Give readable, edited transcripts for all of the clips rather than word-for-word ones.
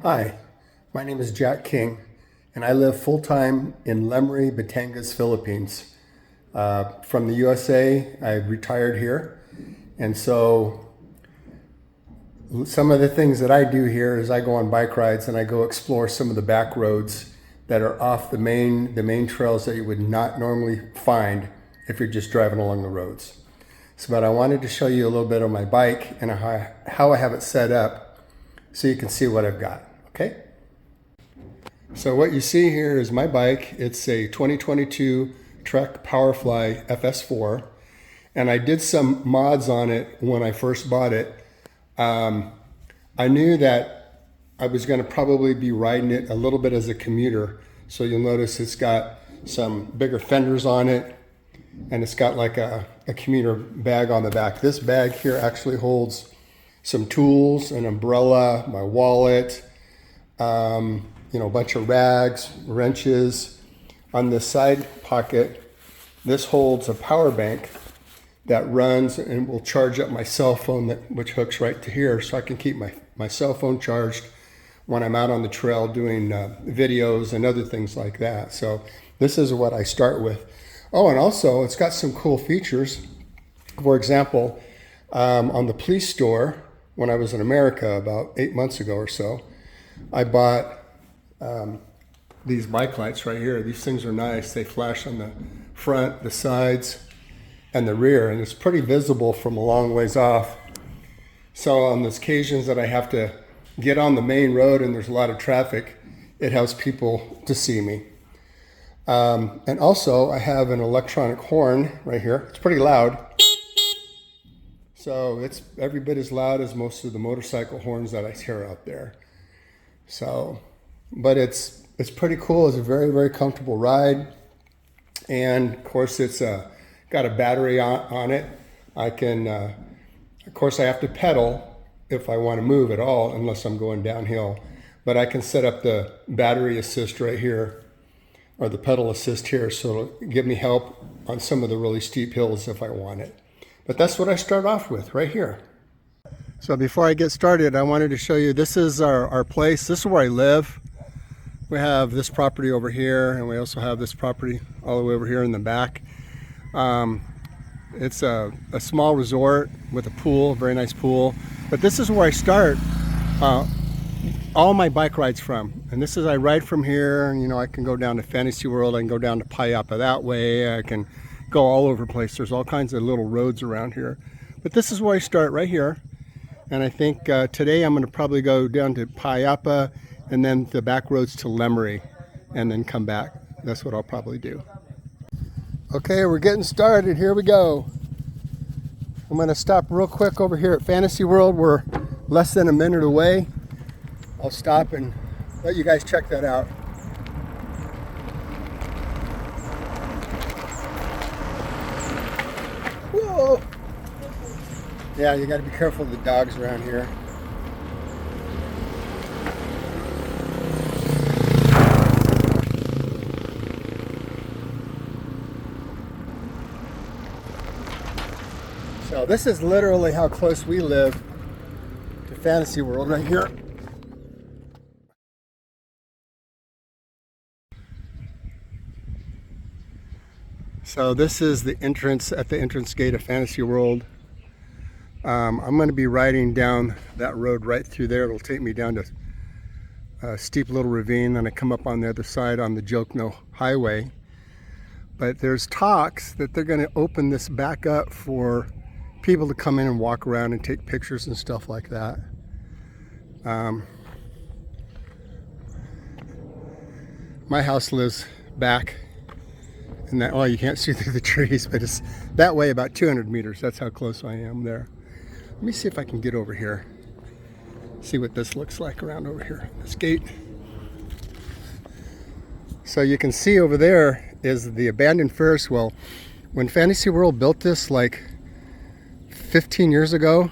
Hi, my name is Jack King, and I live full-time in Lemery, Batangas, Philippines. From the USA, I retired here, and so some of the things that I do here is I go on bike rides and I go explore some of the back roads that are off the main trails that you would not normally find if you're just driving along the roads. But I wanted to show you a little bit of my bike and how I have it set up so you can see what I've got, okay? So what you see here is my bike. It's a 2022 Trek Powerfly FS4, and I did some mods on it when I first bought it. I knew that I was going to probably be riding it a little bit as a commuter, so you'll notice it's got some bigger fenders on it, and it's got like a commuter bag on the back. This bag here actually holds some tools, an umbrella, my wallet, a bunch of rags, wrenches. On the side pocket, this holds a power bank that runs and will charge up my cell phone, which hooks right to here, so I can keep my cell phone charged when I'm out on the trail doing videos and other things like that. So this is what I start with. Oh, and also it's got some cool features. For example, on the police store, when I was in America about 8 months ago or so, I bought these bike lights right here. These things are nice. They flash on the front, the sides, and the rear, and it's pretty visible from a long ways off. So on those occasions that I have to get on the main road and there's a lot of traffic, it helps people to see me. And also I have an electronic horn right here. It's pretty loud. So it's every bit as loud as most of the motorcycle horns that I hear out there. So, but it's pretty cool. It's a very, very comfortable ride. And of course it's got a battery on it. I can, of course I have to pedal if I want to move at all, unless I'm going downhill. But I can set up the battery assist right here, or the pedal assist here, so it'll give me help on some of the really steep hills if I want it. But that's what I start off with right here. So before I get started, I wanted to show you, this is our place. This is where I live. We have this property over here, and we also have this property all the way over here in the back. It's a small resort with a pool, very nice pool. But this is where I start all my bike rides from. And this is, I ride from here, and I can go down to Fantasy World, I can go down to Payapa that way, I can go all over the place. There's all kinds of little roads around here. But this is where I start, right here. And I think today I'm going to probably go down to Payapa and then the back roads to Lemery and then come back. That's what I'll probably do. Okay, we're getting started. Here we go. I'm going to stop real quick over here at Fantasy World. We're less than a minute away. I'll stop and let you guys check that out. Whoa! Yeah, you got to be careful of the dogs around here. So this is literally how close we live to Fantasy World right here. So this is the entrance, at the entrance gate of Fantasy World. I'm going to be riding down that road right through there. It'll take me down to a steep little ravine, and I come up on the other side on the Jokno Highway. But there's talks that they're going to open this back up for people to come in and walk around and take pictures and stuff like that. My house lives back in that, oh, you can't see through the trees, but it's that way about 200 meters. That's how close I am there. Let me see if I can get over here. See what this looks like around over here, this gate. So you can see over there is the abandoned Ferris wheel. When Fantasy World built this like 15 years ago,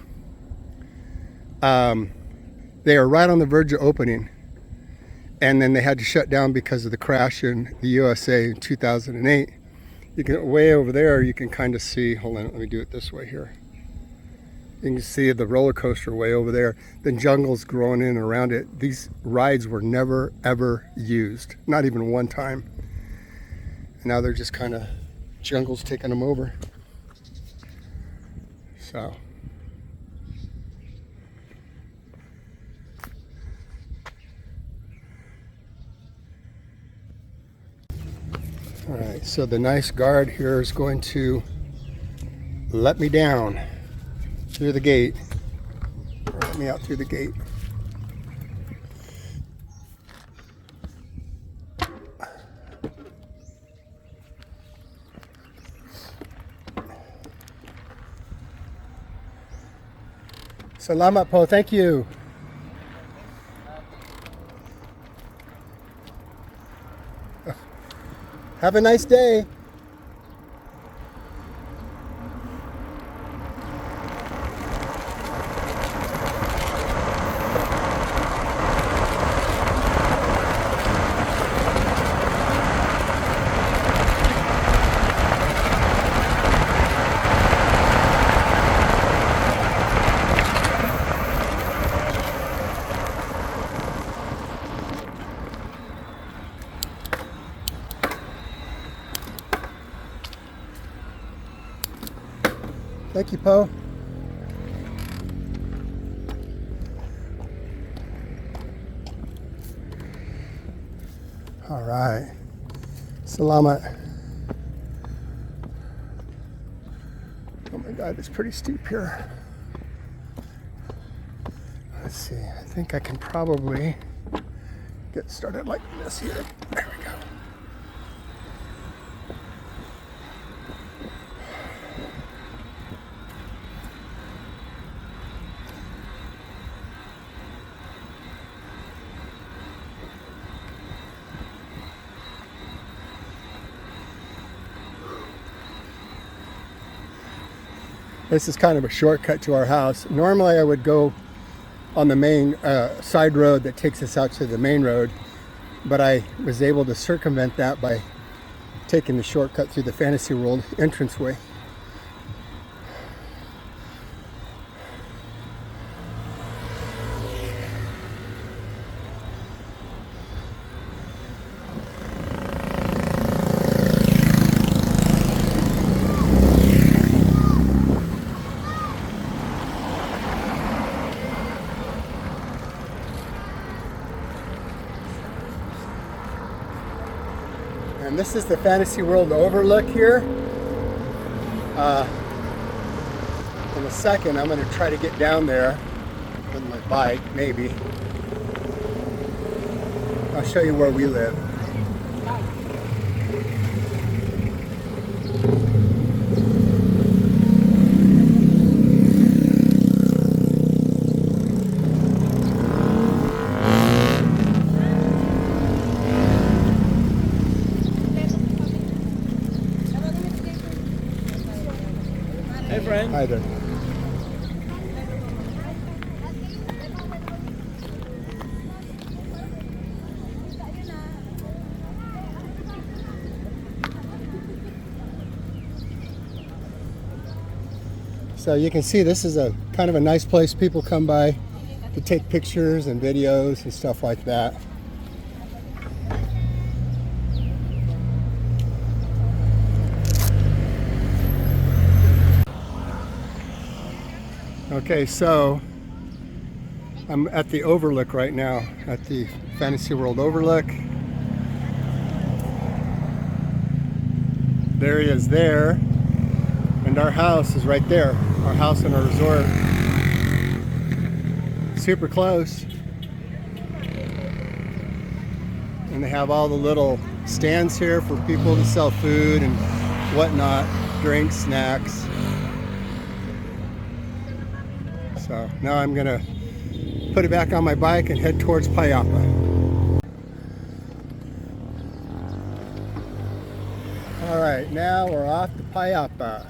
they are right on the verge of opening, and then they had to shut down because of the crash in the USA in 2008. You can, way over there, you can kind of see, hold on, let me do it this way here. You can see the roller coaster way over there. The jungle's growing in and around it. These rides were never, ever used. Not even one time. And now they're just kind of, jungle's taking them over. So. All right, so the nice guard here is going to let me down through the gate. Or let me out through the gate. Salamat po, thank you. Have a nice day. Thank you, Po. All right. Salamat. Oh my God, it's pretty steep here. Let's see. I think I can probably get started like this here. There we go. This is kind of a shortcut to our house. Normally I would go on the main side road that takes us out to the main road, but I was able to circumvent that by taking the shortcut through the Fantasy World entranceway. And this is the Fantasy World overlook here. In a second, I'm going to try to get down there with my bike, maybe. I'll show you where we live. Hi there. So you can see this is a kind of a nice place. People come by to take pictures and videos and stuff like that. Okay, so I'm at the overlook right now, at the Fantasy World overlook. There he is there, and our house is right there. Our house and our resort. Super close. And they have all the little stands here for people to sell food and whatnot, drinks, snacks. So now I'm gonna put it back on my bike and head towards Payapa. All right, now we're off to Payapa.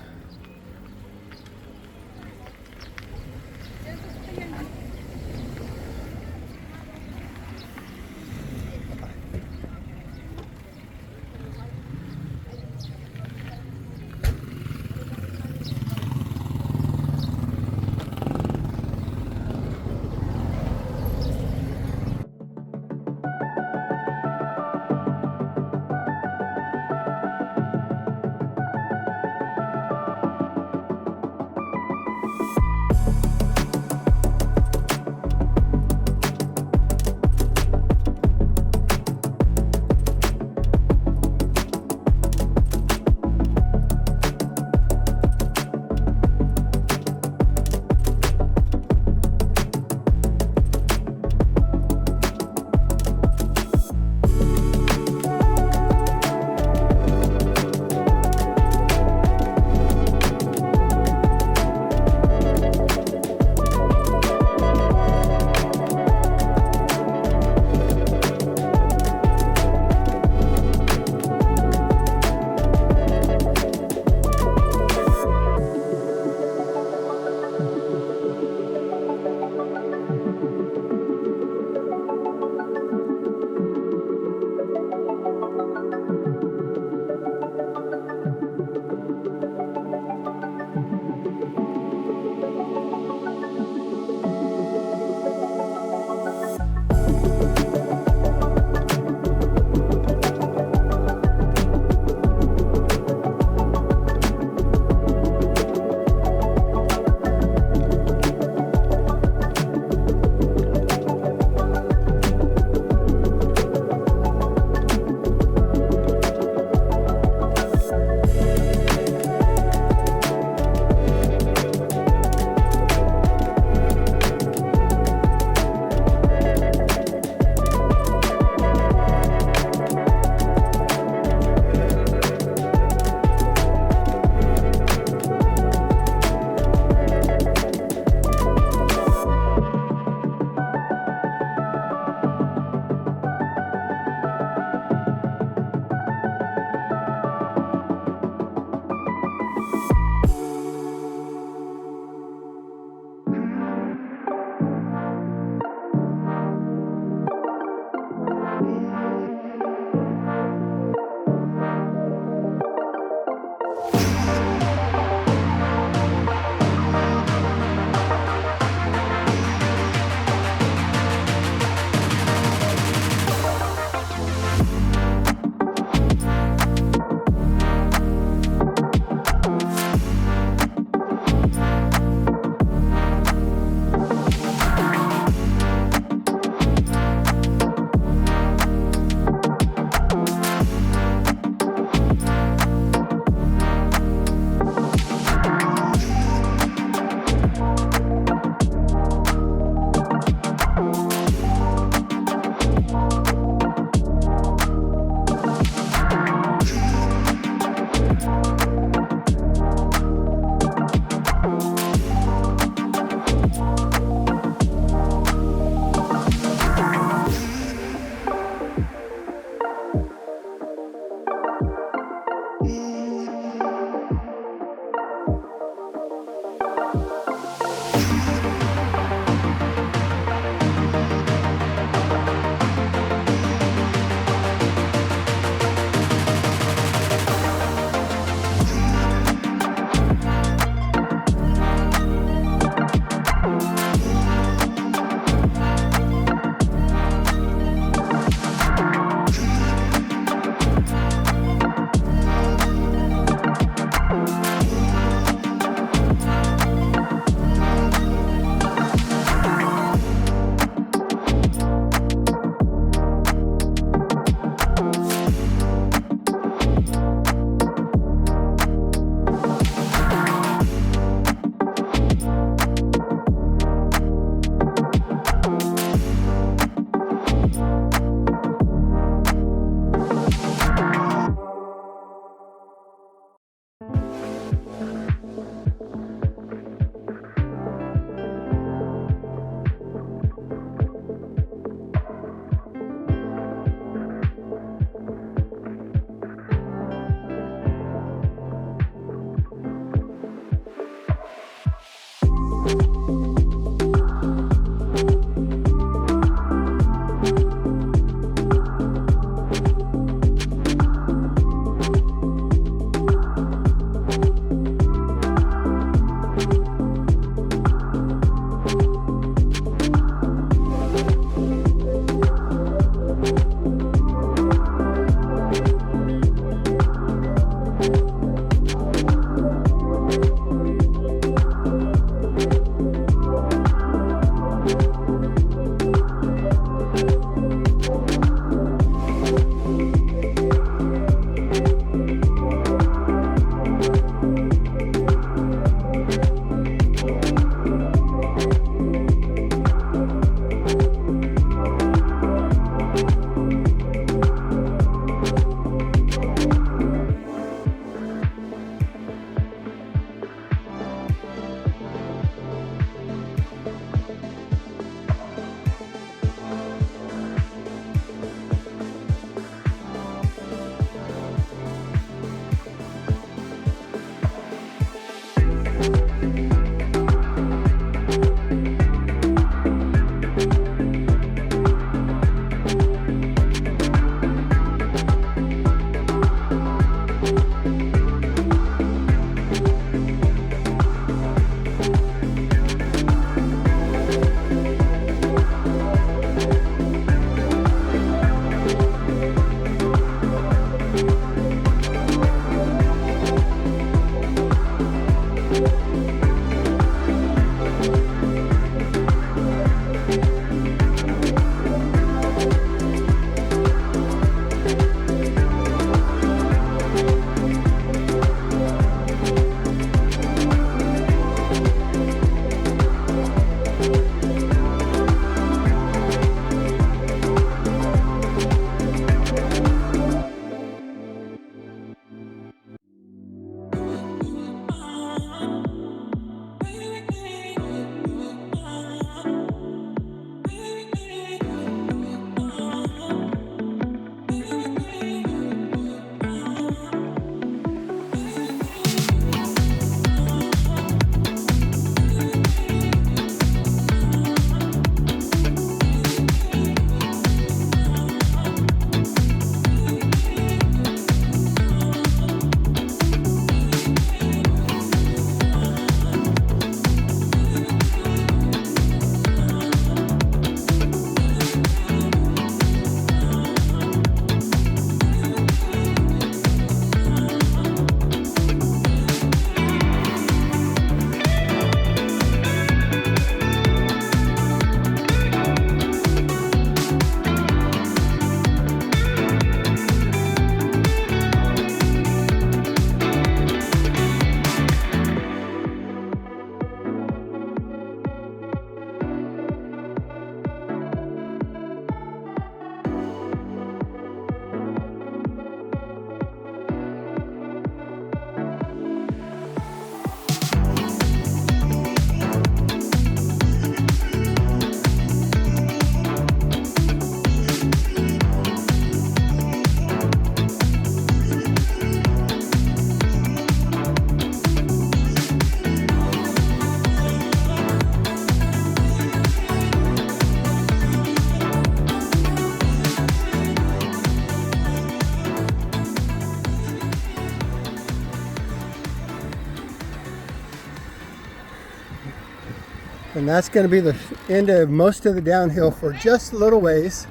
And that's going to be the end of most of the downhill for just a little ways.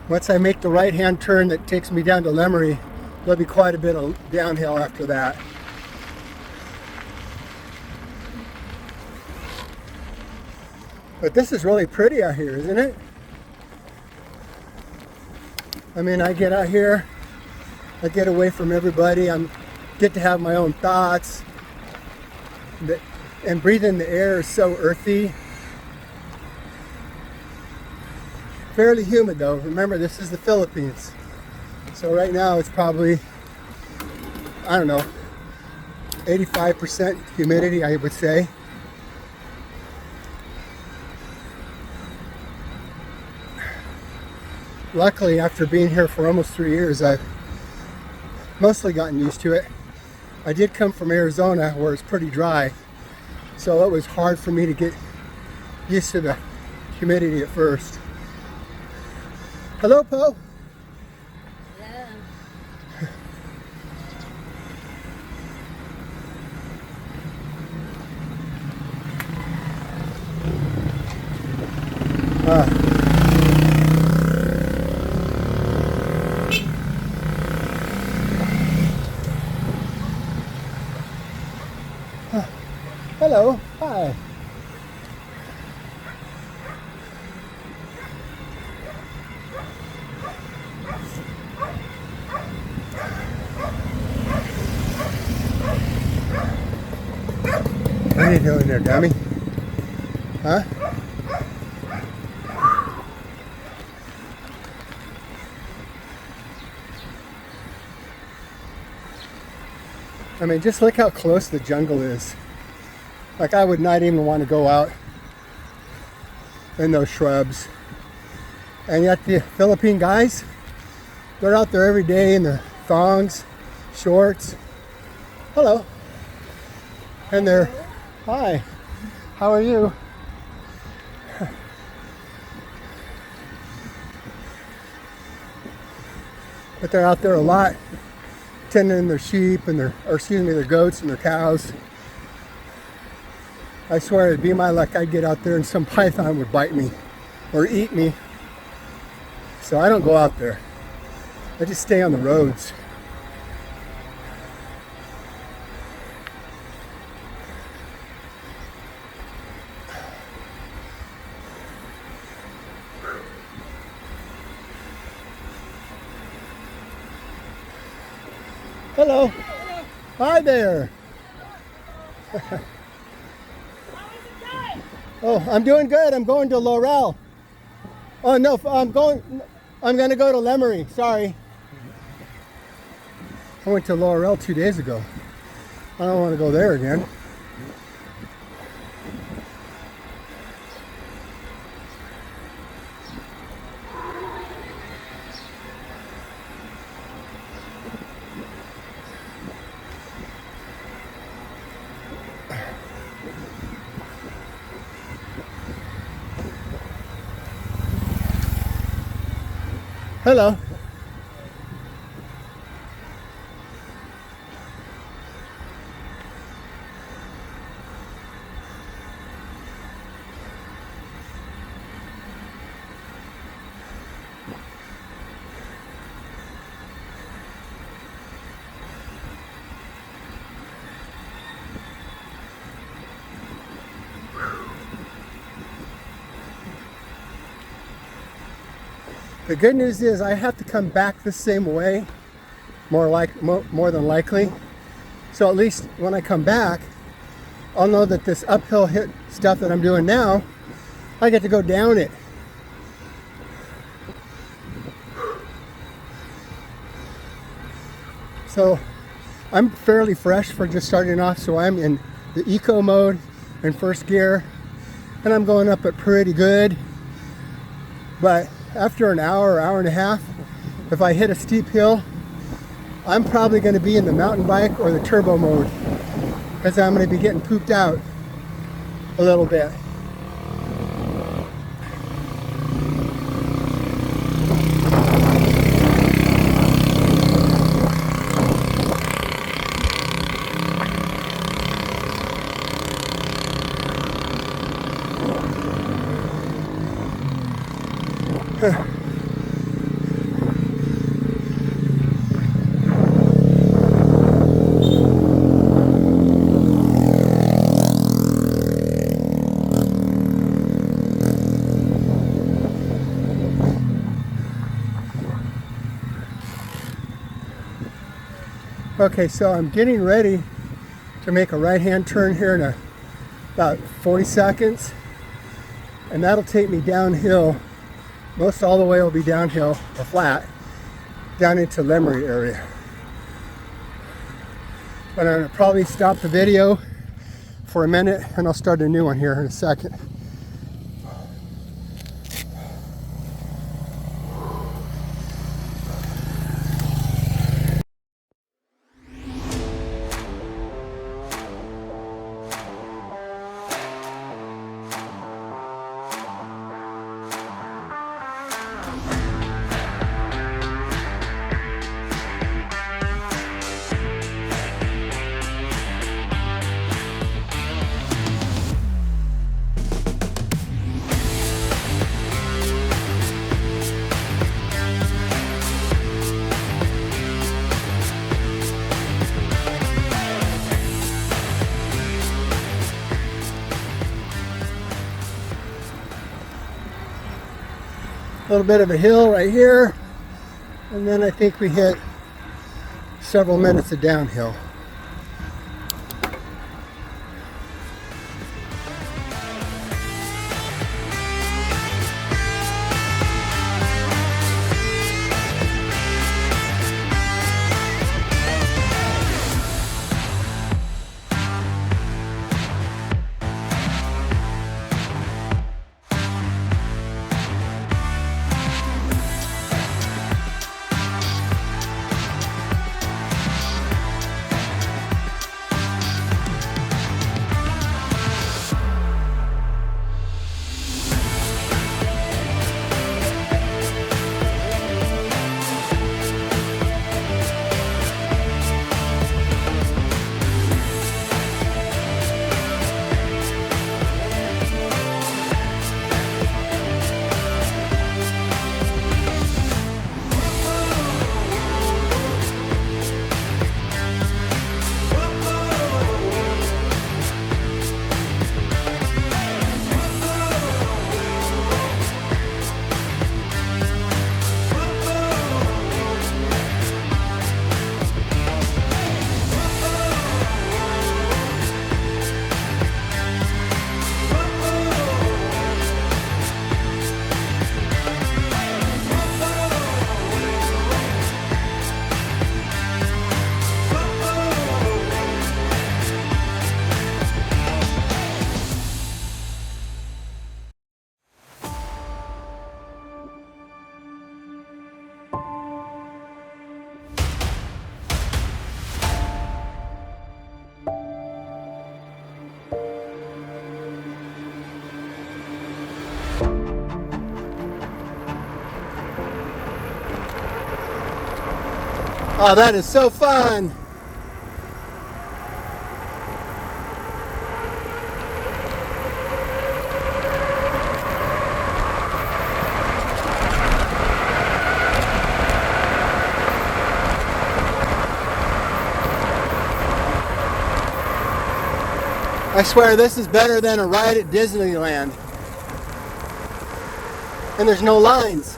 Once I make the right-hand turn that takes me down to Lemery, there'll be quite a bit of downhill after that. But this is really pretty out here, isn't it? I mean, I get out here, I get away from everybody, I get to have my own thoughts. And breathing the air is so earthy. Fairly humid though. Remember, this is the Philippines. So right now it's probably, I don't know, 85% humidity, I would say. Luckily, after being here for almost 3 years, I've mostly gotten used to it. I did come from Arizona where it's pretty dry. So it was hard for me to get used to the humidity at first. Hello, Po. Hello. Hi. What are you doing there, dummy? Huh? I mean, just look how close the jungle is. Like, I would not even want to go out in those shrubs. And yet the Philippine guys, they're out there every day in their thongs, shorts. Hello. And they're, hi, how are you? But they're out there a lot, tending their sheep and their goats and their cows. I swear it'd be my luck I'd get out there and some python would bite me or eat me. So I don't go out there. I just stay on the roads. Hello. Hello. Hi there. Oh, I'm doing good. I'm going to Laurel. Oh no, I'm going to go to Lemery. Sorry. I went to Laurel 2 days ago. I don't want to go there again. Hello. The good news is I have to come back the same way, more than likely. So at least when I come back, I'll know that this uphill hit stuff that I'm doing now, I get to go down it. So I'm fairly fresh for just starting off, so I'm in the eco mode in first gear, and I'm going up it pretty good. But after an hour or hour and a half, if I hit a steep hill, I'm probably going to be in the mountain bike or the turbo mode, because I'm going to be getting pooped out a little bit. Okay, so I'm getting ready to make a right-hand turn here in about 40 seconds, and that'll take me downhill. Most all the way will be downhill or flat down into Lemery area. But I'm gonna probably stop the video for a minute and I'll start a new one here in a second. little bit of a hill right here, and then I think we hit several minutes of downhill. Oh, that is so fun! I swear this is better than a ride at Disneyland. And there's no lines.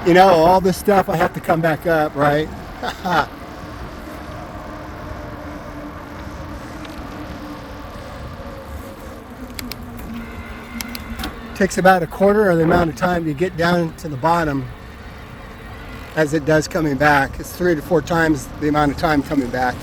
You know, all this stuff I have to come back up, right? Takes about a quarter of the amount of time to get down to the bottom as it does coming back. It's 3 to 4 times the amount of time coming back.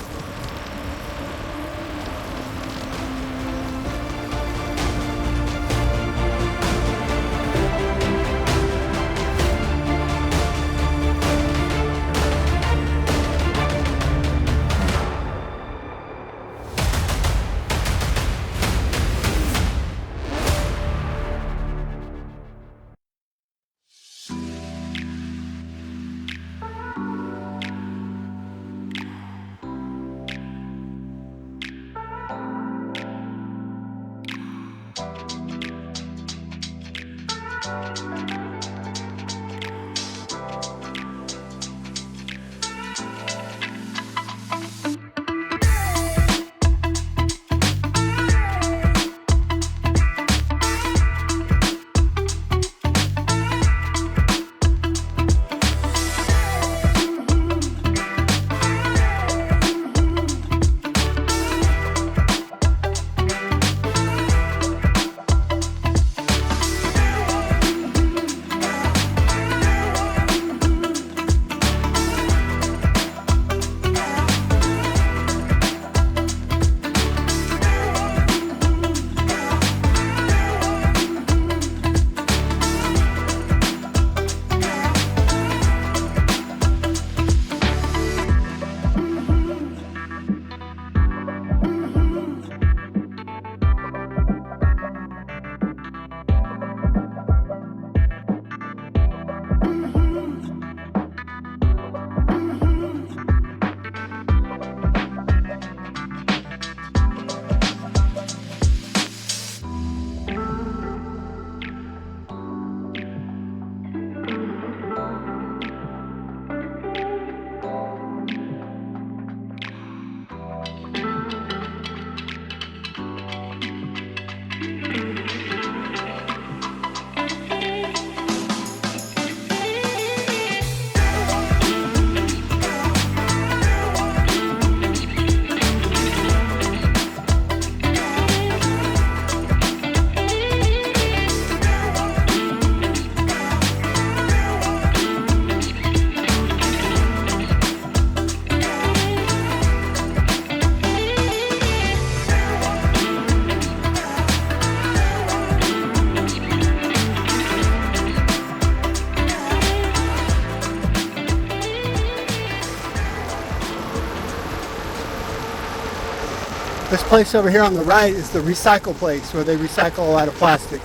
This place over here on the right is the recycle place where they recycle a lot of plastic.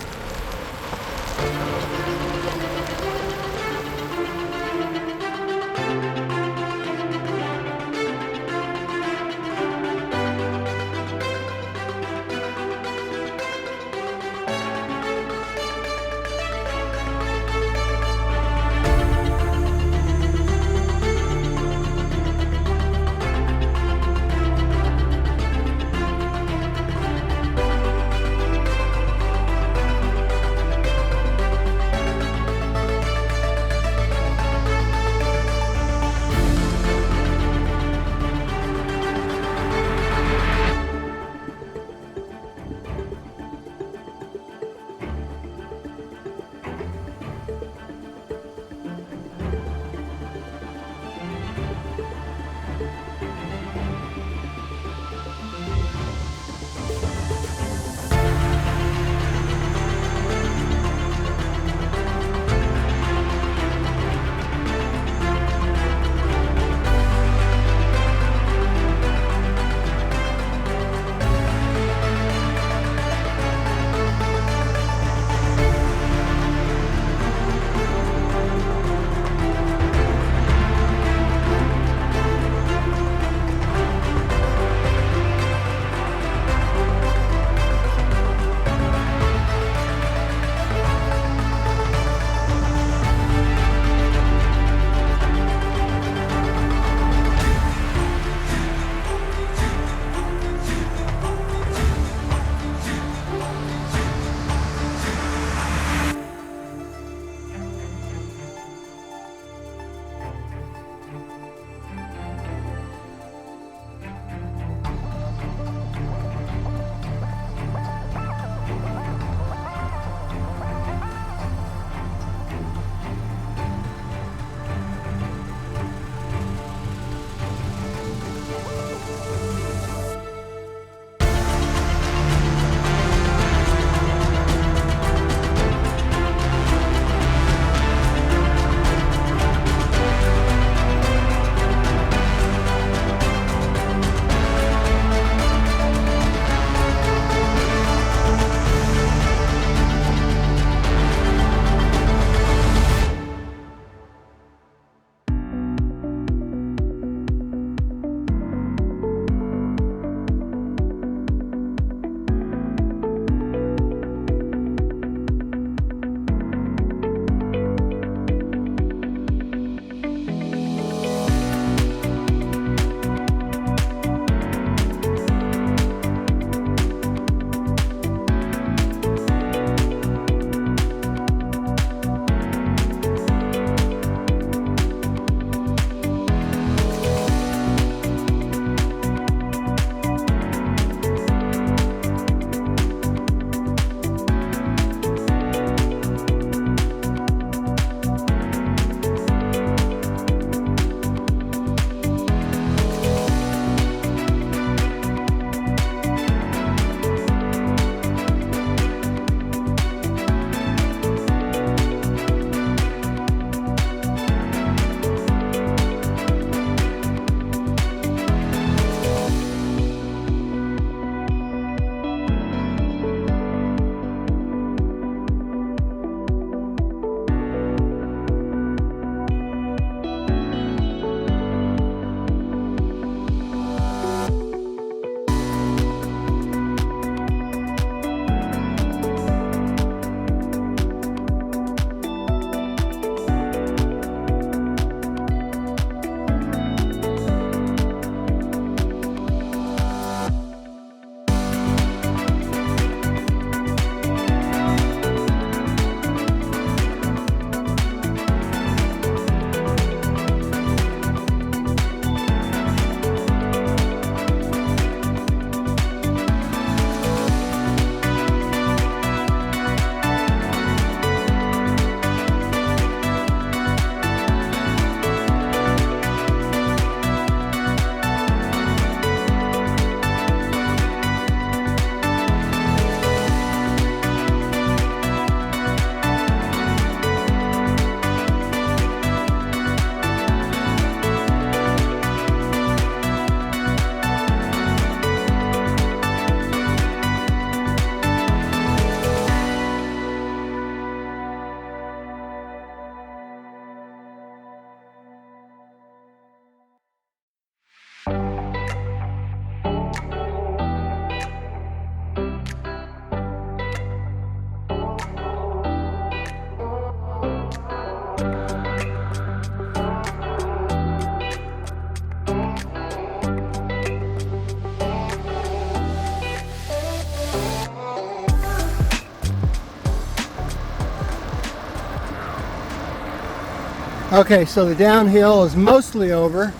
Okay, so the downhill is mostly over.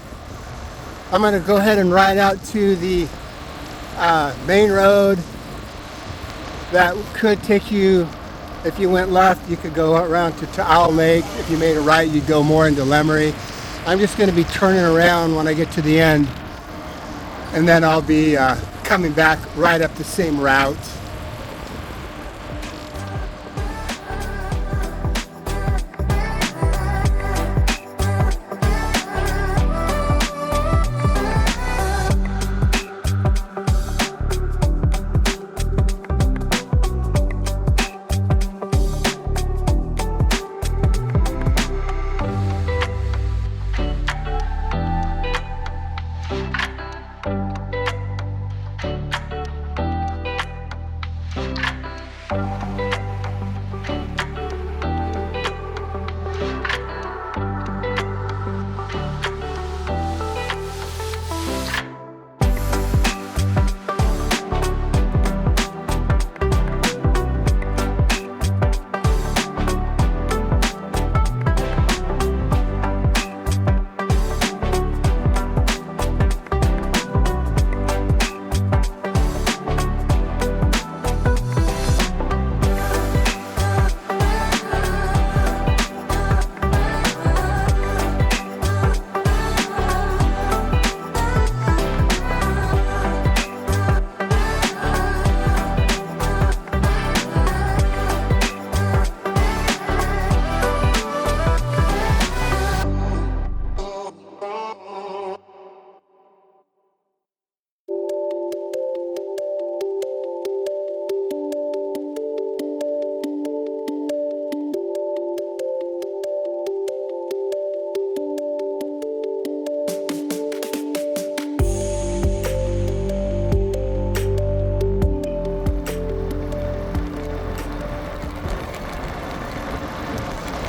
I'm going to go ahead and ride out to the main road that could take you, if you went left, you could go around to Owl Lake. If you made a right, you'd go more into Lemery. I'm just going to be turning around when I get to the end, and then I'll be coming back right up the same route.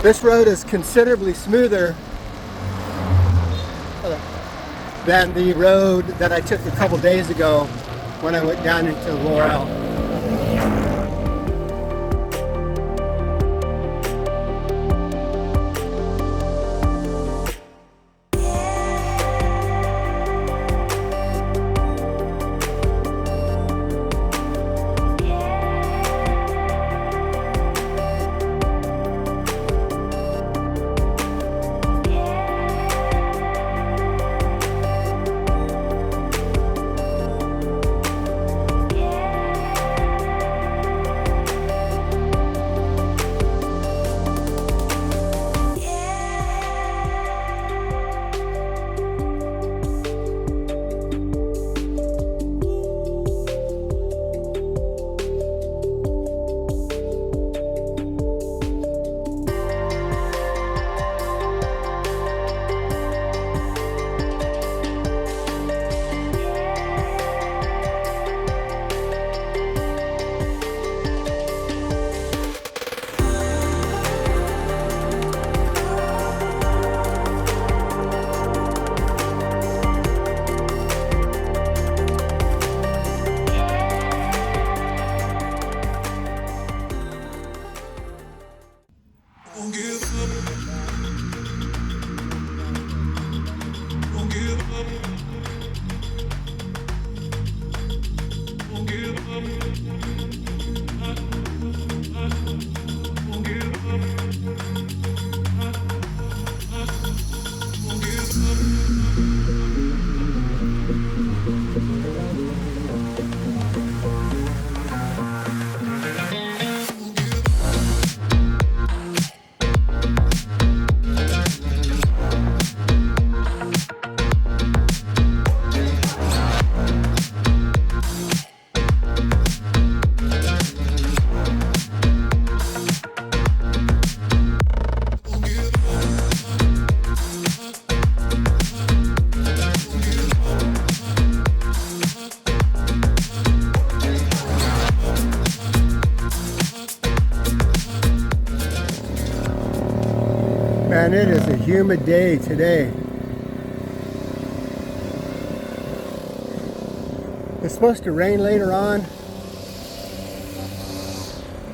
This road is considerably smoother than the road that I took a couple days ago when I went down into Laurel. Man, it is a humid day today. It's supposed to rain later on,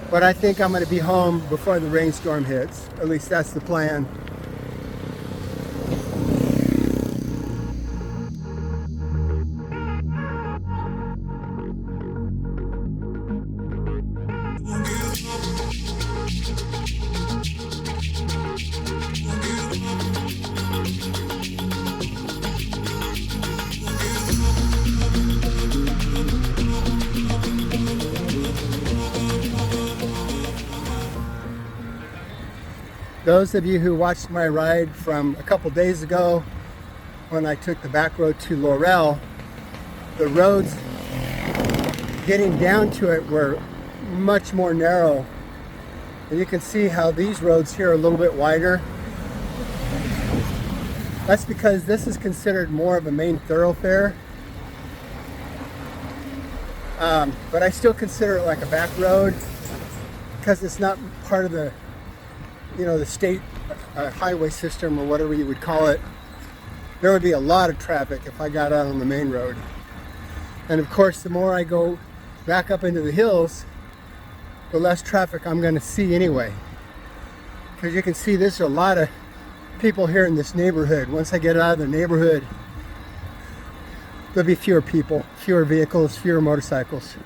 but I think I'm going to be home before the rainstorm hits. At least that's the plan. Those of you who watched my ride from a couple days ago when I took the back road to Laurel, the roads getting down to it were much more narrow. And you can see how these roads here are a little bit wider. That's because this is considered more of a main thoroughfare. But I still consider it like a back road because it's not part of the, the state highway system or whatever you would call it. There would be a lot of traffic if I got out on the main road. And of course, the more I go back up into the hills, the less traffic I'm going to see anyway. Because you can see there's a lot of people here in this neighborhood. Once I get out of the neighborhood, there'll be fewer people, fewer vehicles, fewer motorcycles.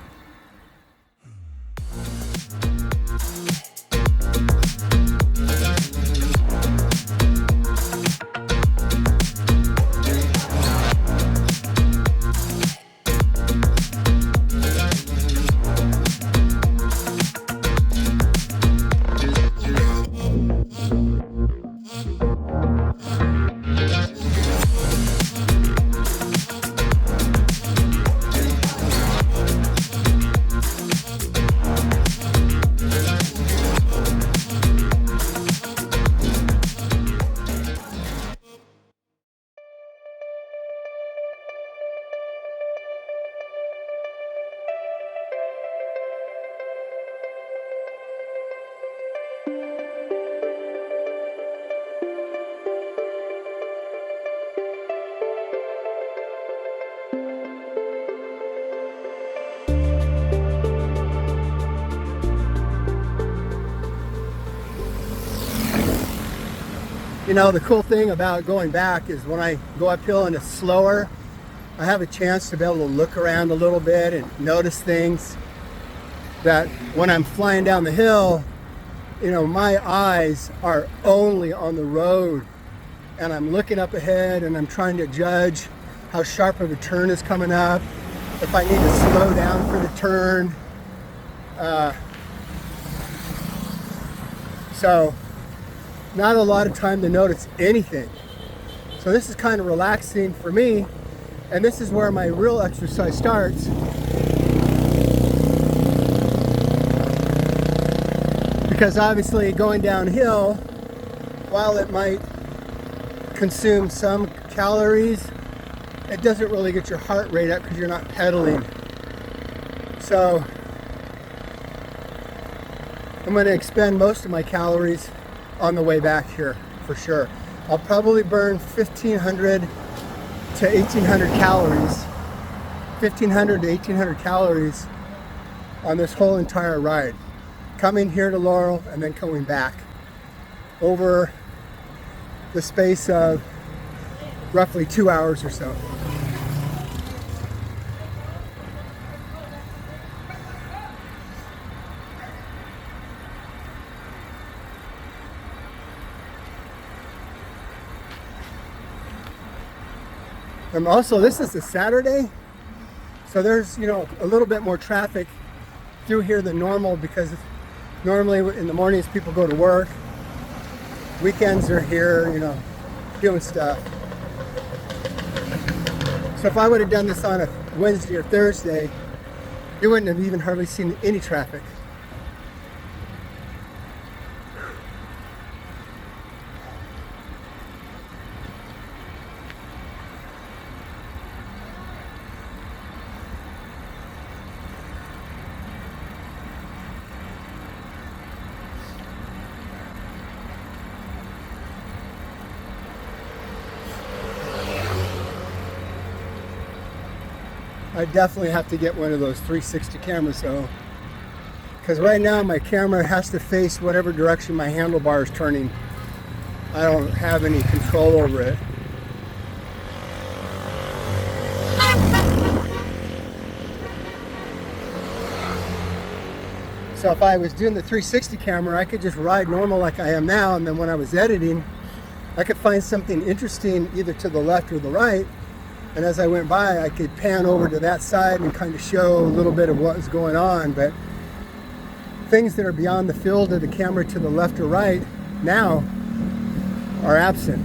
The cool thing about going back is when I go uphill and it's slower, I have a chance to be able to look around a little bit and notice things that when I'm flying down the hill, my eyes are only on the road and I'm looking up ahead and I'm trying to judge how sharp of a turn is coming up, if I need to slow down for the turn. So not a lot of time to notice anything. So this is kind of relaxing for me, and this is where my real exercise starts. Because obviously going downhill, while it might consume some calories, it doesn't really get your heart rate up because you're not pedaling. So I'm going to expend most of my calories on the way back here for sure. I'll probably burn 1,500 to 1,800 calories, 1,500 to 1,800 calories on this whole entire ride. Coming here to Laurel and then coming back over the space of roughly 2 hours or so. And also, this is a Saturday, so there's, a little bit more traffic through here than normal because normally in the mornings people go to work. Weekends are here, doing stuff. So if I would have done this on a Wednesday or Thursday, you wouldn't have even hardly seen any traffic. I definitely have to get one of those 360 cameras though, because right now my camera has to face whatever direction my handlebar is turning. I don't have any control over it. So if I was doing the 360 camera, I could just ride normal like I am now, and then when I was editing, I could find something interesting either to the left or the right, and as I went by, I could pan over to that side and kind of show a little bit of what was going on. But things that are beyond the field of the camera to the left or right, now are absent.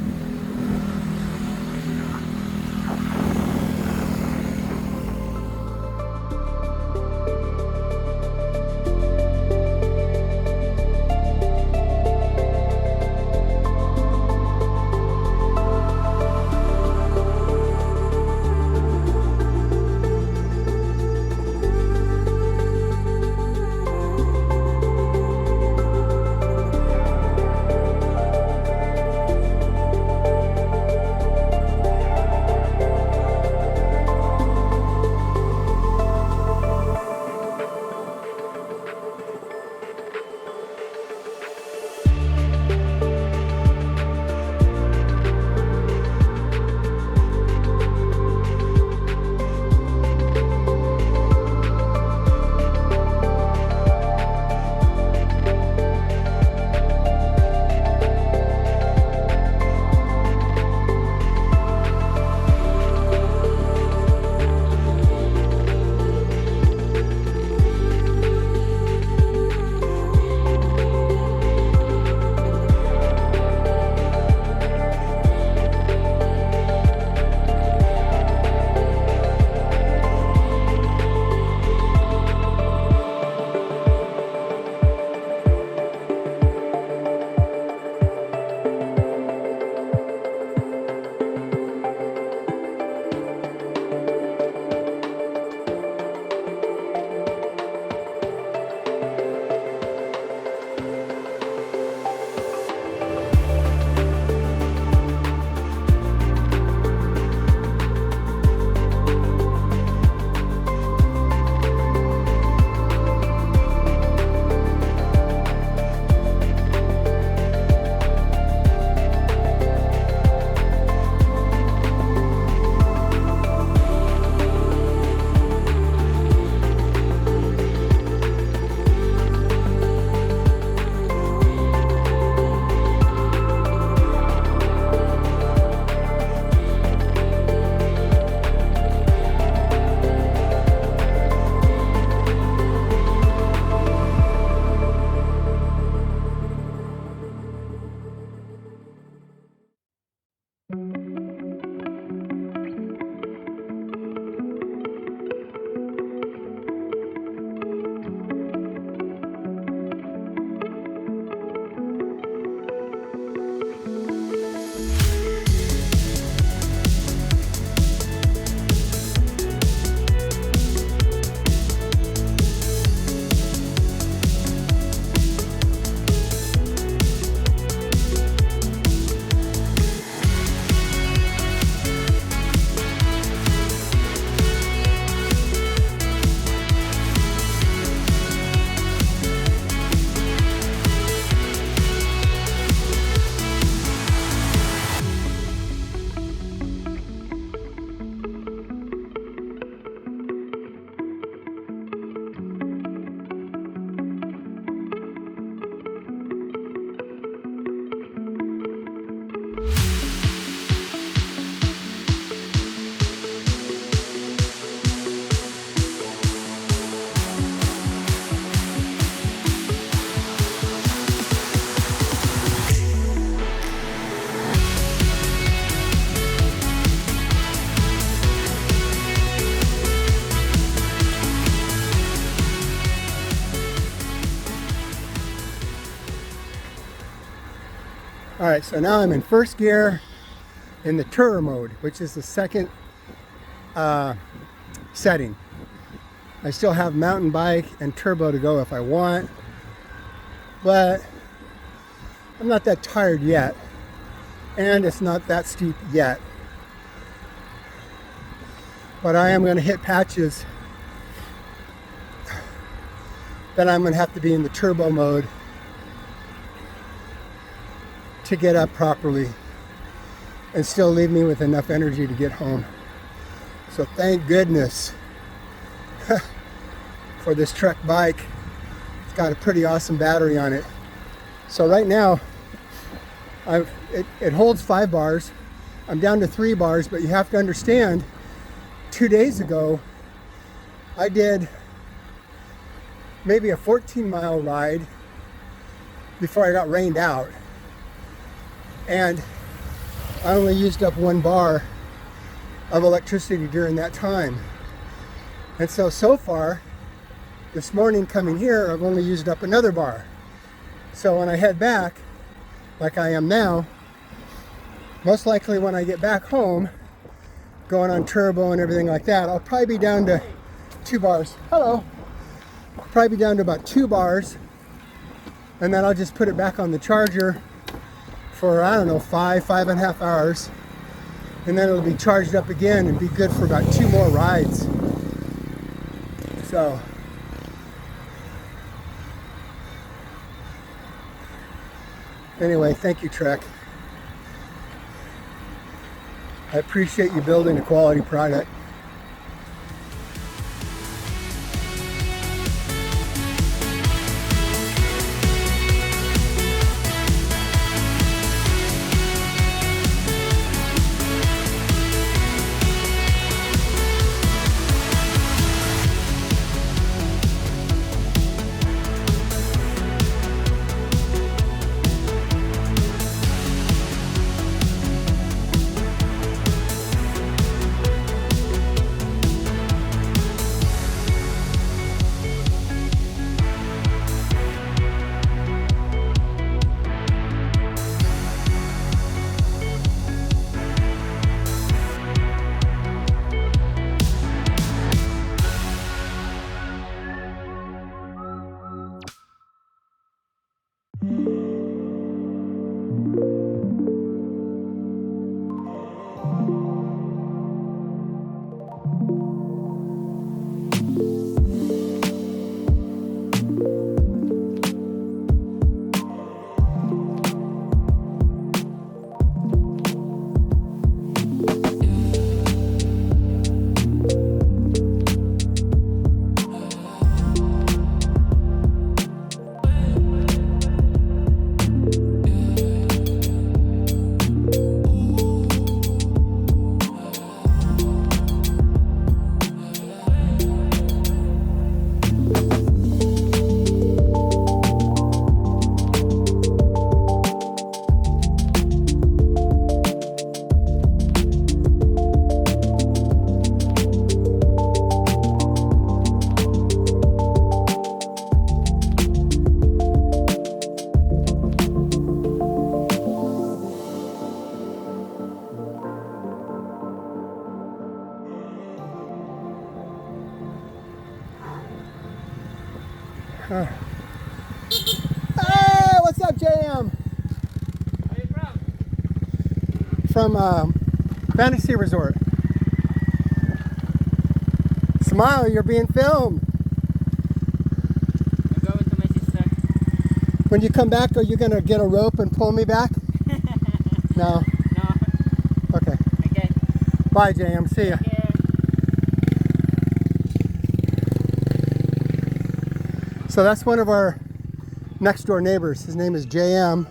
All right, so now I'm in first gear in the tourer mode, which is the second setting. I still have mountain bike and turbo to go if I want, but I'm not that tired yet, and it's not that steep yet. But I am going to hit patches that I'm going to have to be in the turbo mode to get up properly and still leave me with enough energy to get home. So thank goodness for this Trek bike. It's got a pretty awesome battery on it. So right now, it holds 5 bars. I'm down to 3 bars, but you have to understand, 2 days ago, I did maybe a 14-mile ride before I got rained out. and I only used up 1 bar of electricity during that time. And so far, this morning coming here, I've only used up another bar. So when I head back, like I am now, most likely when I get back home, going on turbo and everything like that, I'll probably be down to 2 bars. Hello. Probably be down to about 2 bars. And then I'll just put it back on the charger for, I don't know, 5.5 hours. And then it'll be charged up again and be good for about 2 more rides. So, anyway, thank you, Trek. I appreciate you building a quality product. Hey, what's up, JM? Where are you From Fantasy Resort. Smile, you're being filmed. I'm going to my sister. When you come back, are you gonna get a rope and pull me back? No. No. Okay. Okay. Bye, JM. See ya. Yeah. So that's one of our next door neighbors. His name is JM.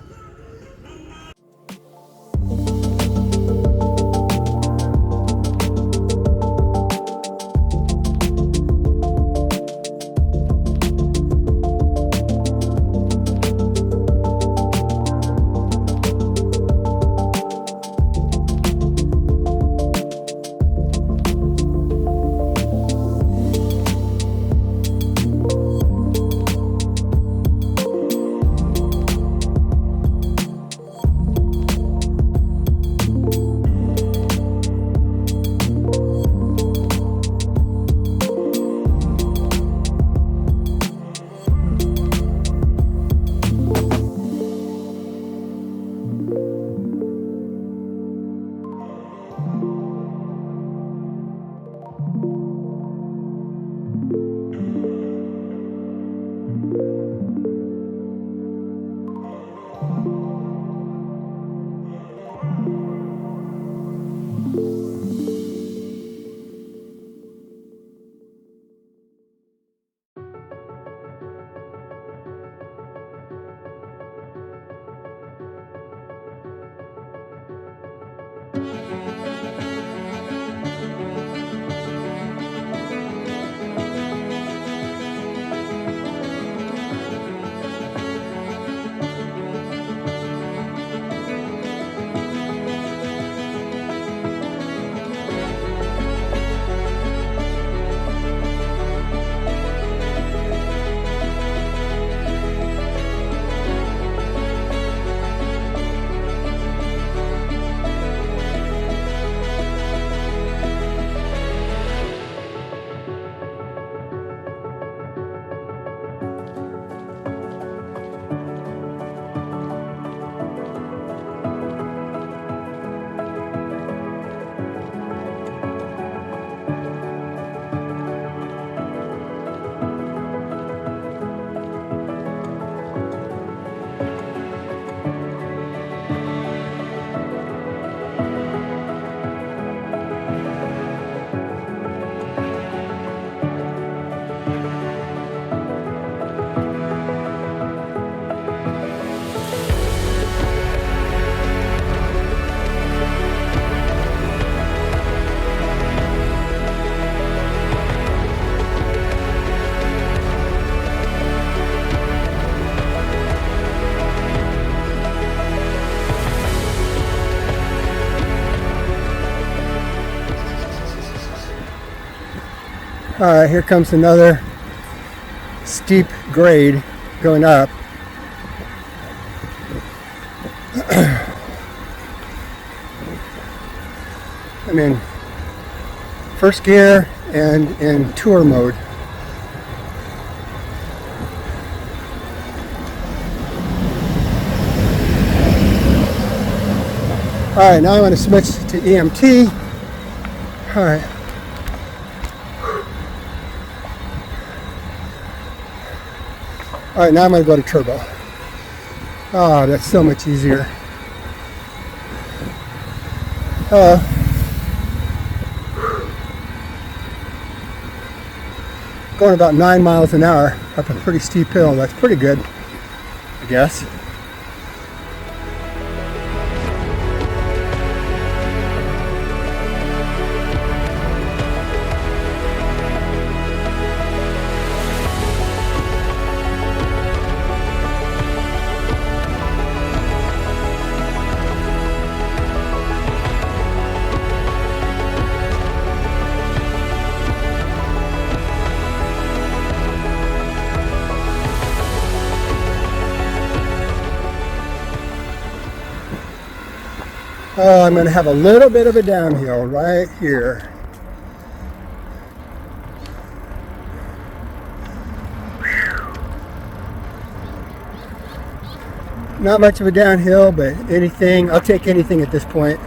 All right, here comes another steep grade going up. I'm in first gear and in tour mode. All right, now I'm going to switch to EMT. All right. All right, now I'm going to go to turbo. Oh, that's so much easier. Going about 9 miles an hour up a pretty steep hill. That's pretty good, I guess. Oh, I'm going to have a little bit of a downhill right here. Not much of a downhill, but anything, I'll take anything at this point.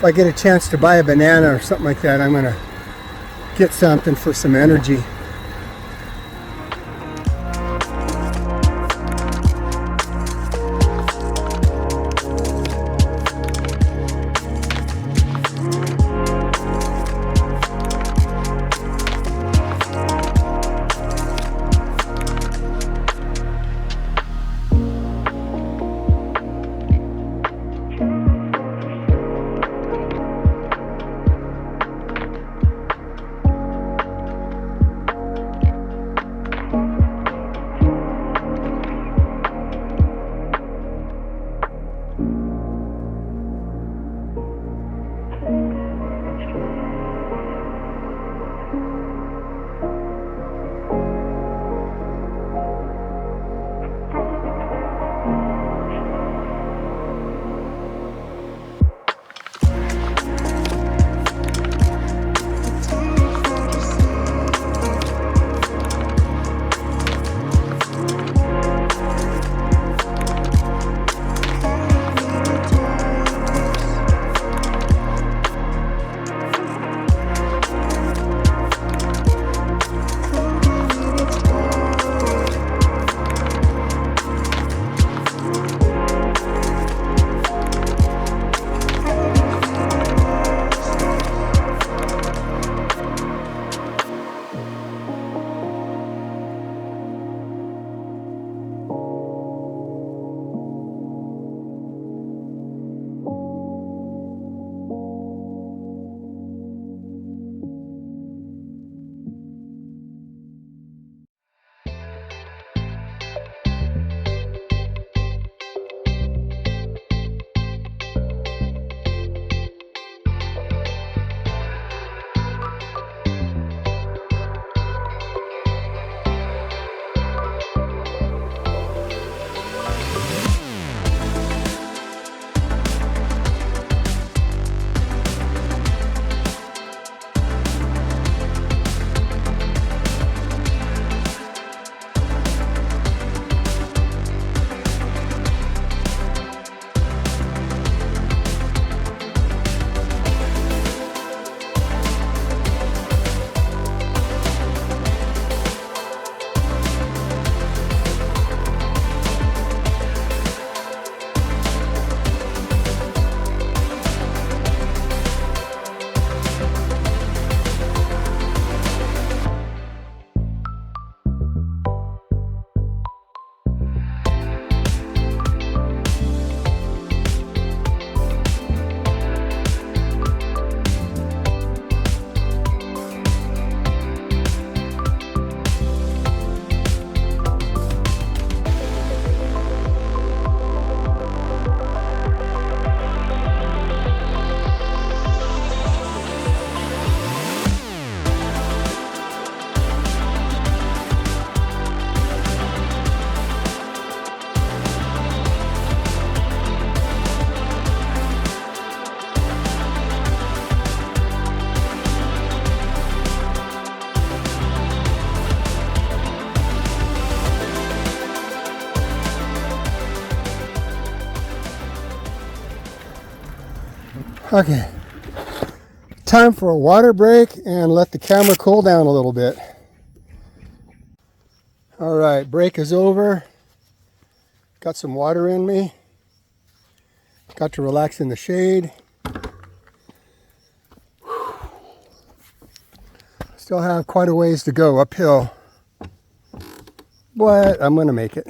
if I get a chance to buy a banana or something like that, I'm going to get something for some energy. Okay, time for a water break and let the camera cool down a little bit. All right, break is over. Got some water in me. Got to relax in the shade. Still have quite a ways to go uphill, but I'm gonna make it.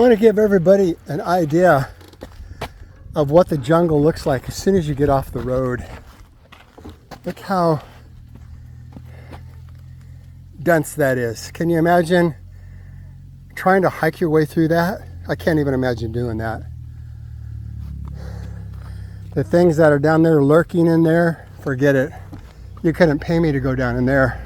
want to give everybody an idea of what the jungle looks like as soon as you get off the road. Look how dense that is. Can you imagine trying to hike your way through that? I can't even imagine doing that. The things that are down there lurking in there, forget it. You couldn't pay me to go down in there.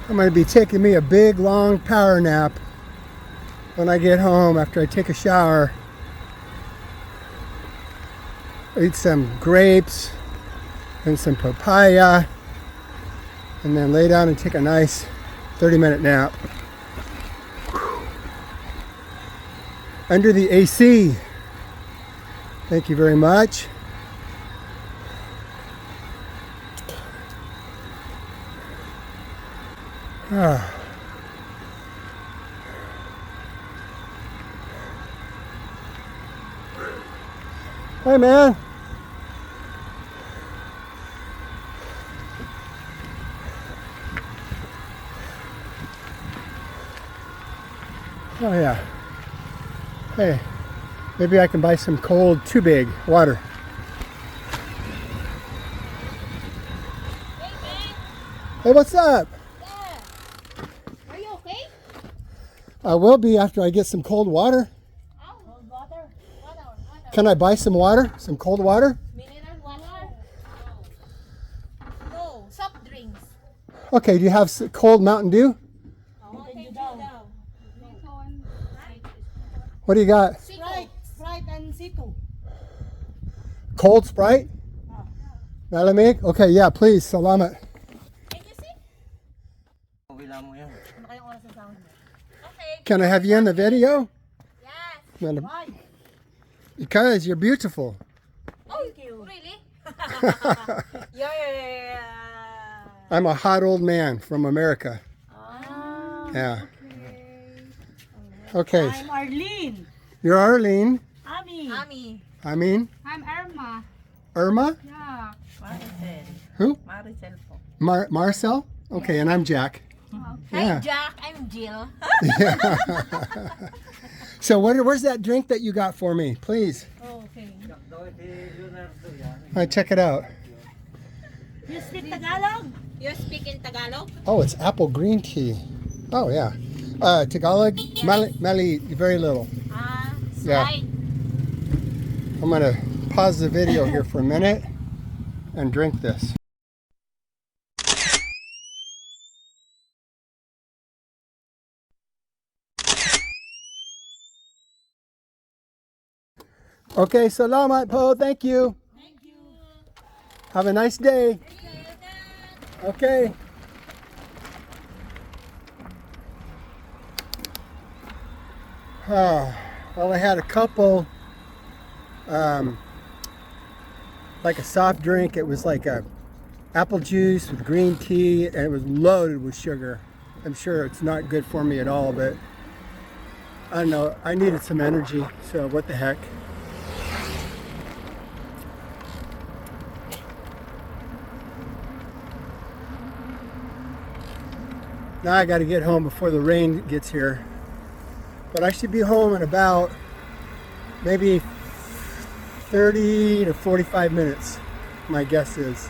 I'm going to be taking me a big long power nap when I get home after I take a shower. Eat some grapes and some papaya, and then lay down and take a nice 30-minute nap under the AC. Thank you very much. Hey man. Oh yeah. Hey, maybe I can buy some cold, too big water. Hey man, Hey, what's up? are you okay? I will be after I get some cold water. Oh, cold water. Water. Can I buy some water? Some cold water? Mineral water. No, soft drinks. Okay, do you have cold Mountain Dew? Oh, thank you daw. What do you got? Sprite and Sito. Cold Sprite? Malamig? Okay, yeah, please. Salamat. Thank you, see? Okay. Can I have you in the video? Yes. Madam? Why? Because you're beautiful. Oh, really? Yeah. I'm a hot old man from America. Ah. Yeah. Okay. I'm Arlene. You're Arlene. Ami. I mean, I'm Irma. Irma? Yeah. Maricel. Who? Maricel po. Marcel? Okay, and I'm Jack. Yeah. Hi, Jack. I'm Jill. So where's that drink that you got for me? Please. Oh, okay. All right, check it out. You speak Tagalog? You speak in Tagalog? Oh, it's apple green tea. Oh, yeah. Tagalog, Mali, very little. Yeah. Slide. I'm going to pause the video here for a minute and drink this. Okay, salamat po. Thank you. Thank you. Have a nice day. Okay. Well, I had a couple, like a soft drink. It was like a apple juice with green tea, and it was loaded with sugar. I'm sure it's not good for me at all, but I don't know. I needed some energy, so what the heck. Now I got to get home before the rain gets here. But I should be home in about maybe 30 to 45 minutes, my guess is.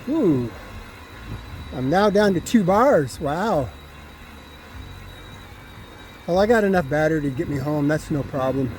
Ooh. I'm now down to 2 bars. Wow. Well, I got enough battery to get me home. That's no problem.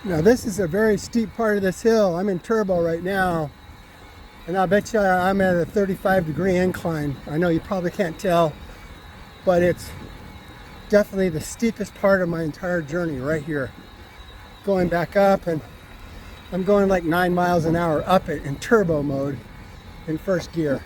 Now this is a very steep part of this hill. I'm in turbo right now, and I bet you I'm at a 35-degree incline. I know you probably can't tell, but it's definitely the steepest part of my entire journey right here. Going back up, and I'm going like 9 miles an hour up it in turbo mode in first gear.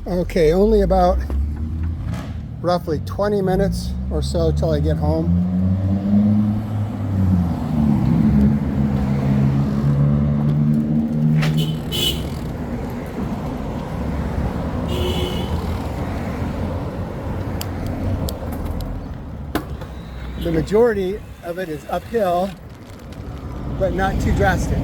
Okay, only about roughly 20 minutes or so till I get home. The majority of it is uphill, but not too drastic.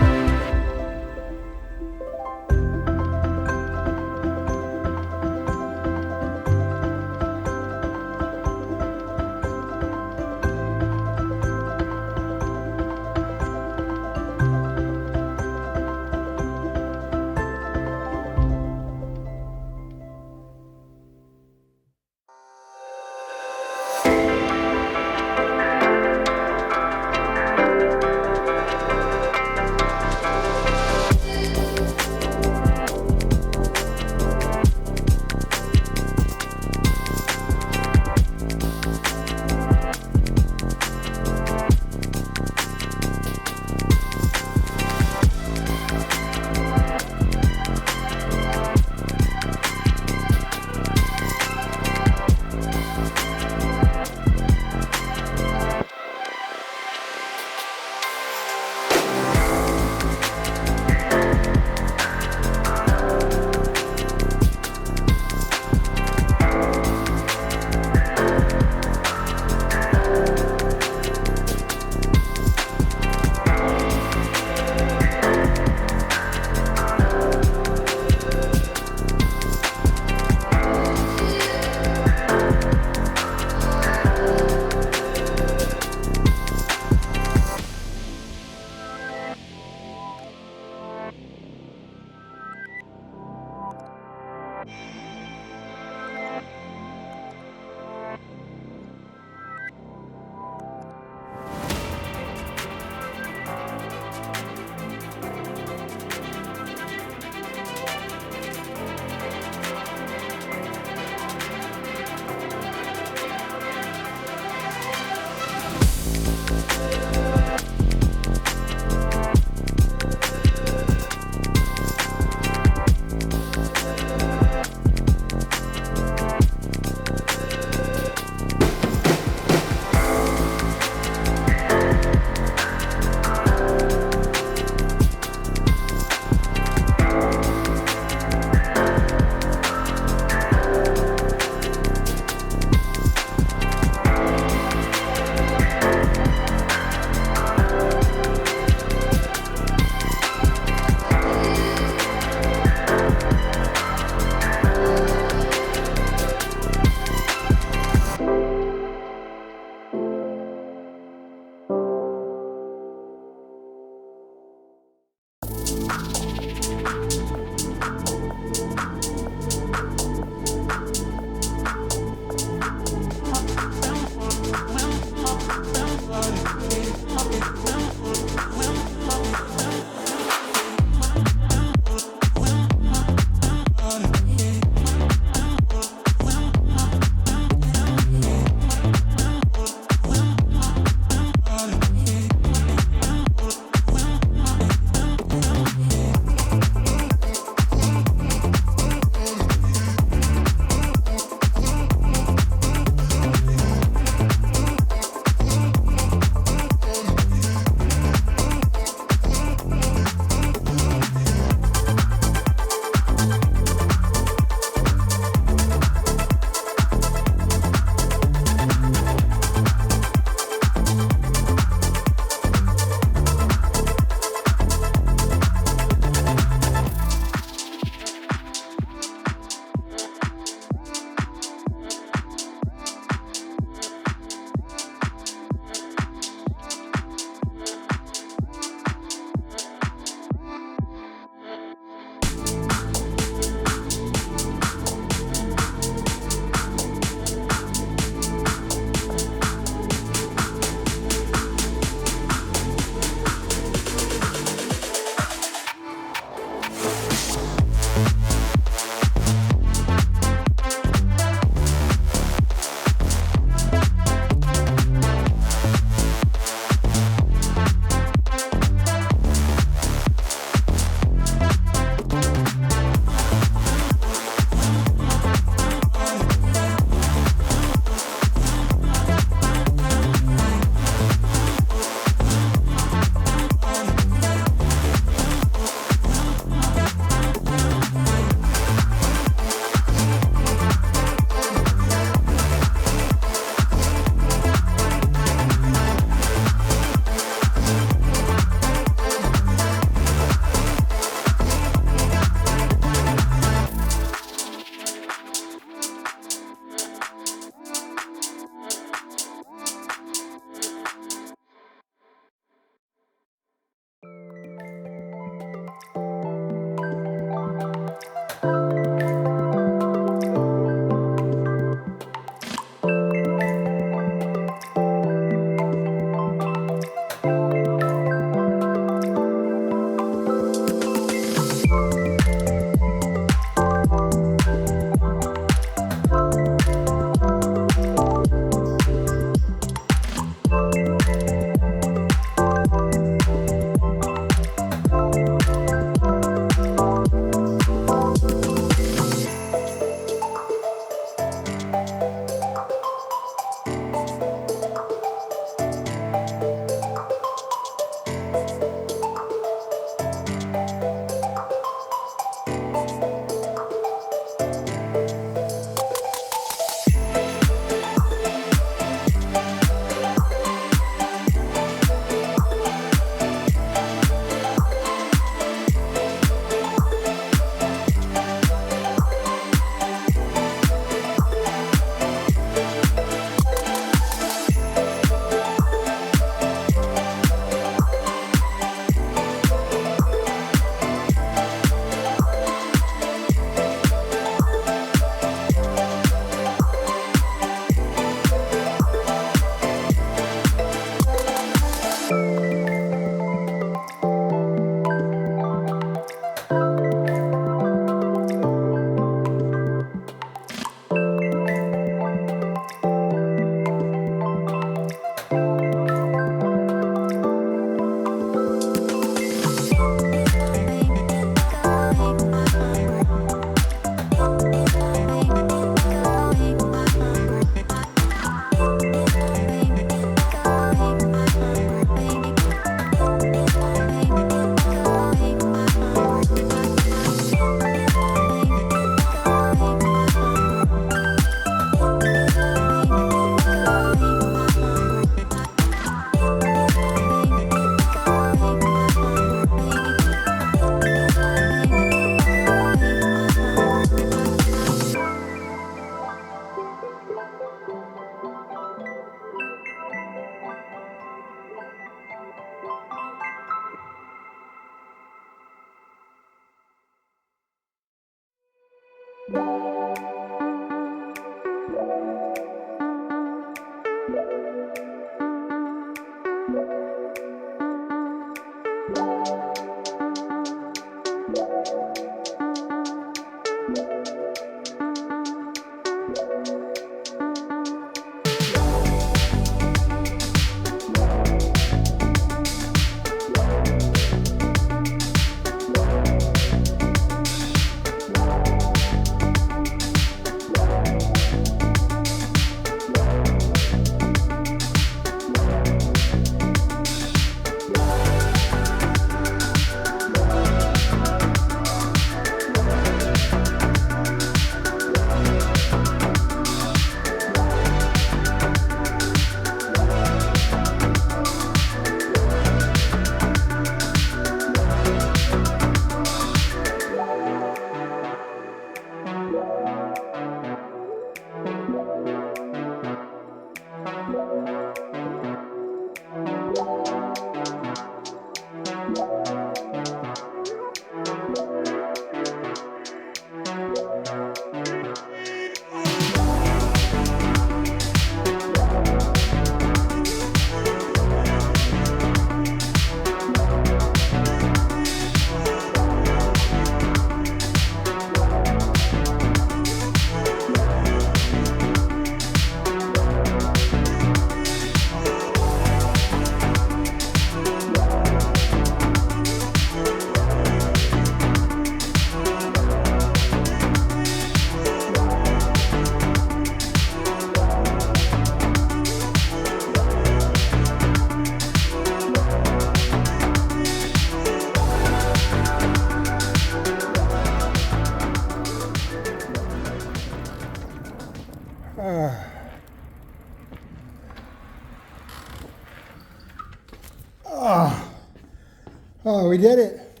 Oh, we did it.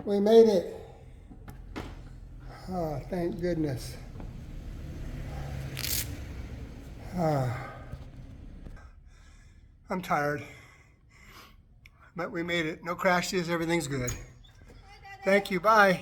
We made it. Oh, thank goodness. I'm tired, but we made it. No crashes, everything's good. Thank you, bye.